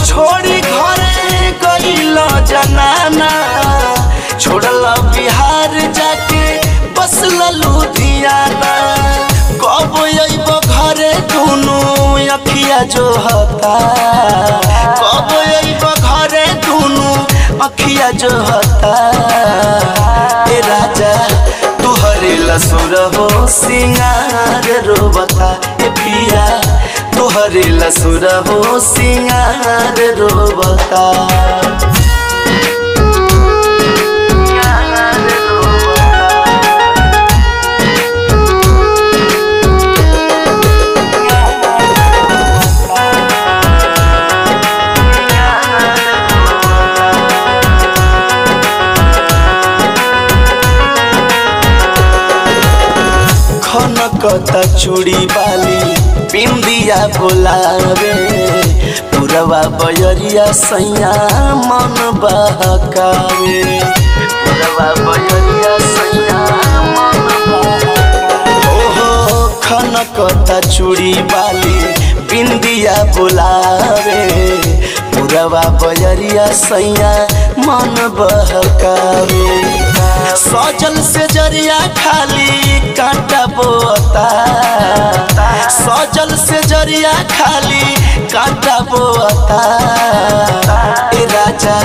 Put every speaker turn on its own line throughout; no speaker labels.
छोड़ी घरे गइल जनाना, छोड़ल बिहार जाके बसल लुधियाना। कब अइब घरे दुनु अखिया जो हता, कब अइब घरे दुनु अखिया जो हता। ए राजा तुहरे लसुर हो सिंगार रोबता, ए पिया तुहरे लसुर हो सिंगार रोबता। खनकता चूड़ी बाली बिंदिया बोलावे, पुरवा बयरिया सैया मन बहकावे, पुरवा बयरिया सैया मन बहकावे। ओहो खनकता चूड़ी बाली बिंदिया बोलावे, पुरवा बयरिया सैया मन बहकावे। सजल से जरिया खाली कांटा बोता, सजल से जरिया खाली कांटा बोता। ए राजा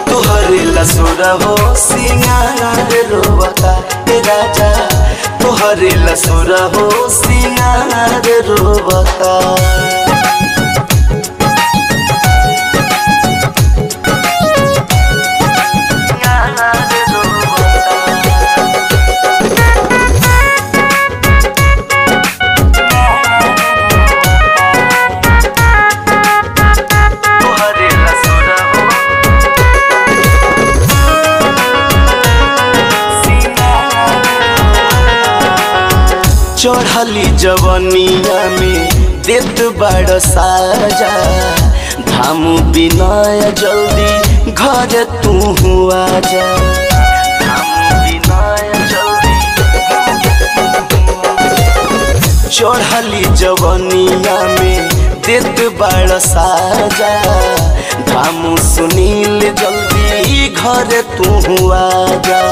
तुहरे लसुर हो सिंगार रोबता, ए राजा तुहरे लसुर हो सिंगार रोबता। चढ़ली जवनिया में देत बड़ साजा, धामु बिनय जल्दी घर तू आजा, धामु बिनय जल्दी। चढ़ली जवनिया में देत बड़ साजा, धामु सुनील जल्दी घर तू आजा।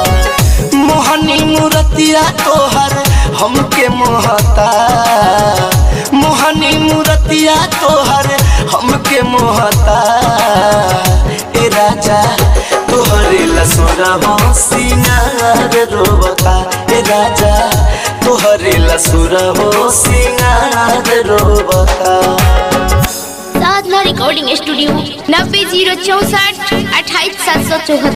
मोहनी मूर्तिया तोहर हमके मोहता, मोहनी मूर्तिया तोहर हमके मोहता। ए राजा तोहरे लसुर हो सिंगार रोबता, ए राजा तोहरे लसुर हो सिंगार रोबता।
साधना रिकॉर्डिंग स्टूडियो 90 064 28 774।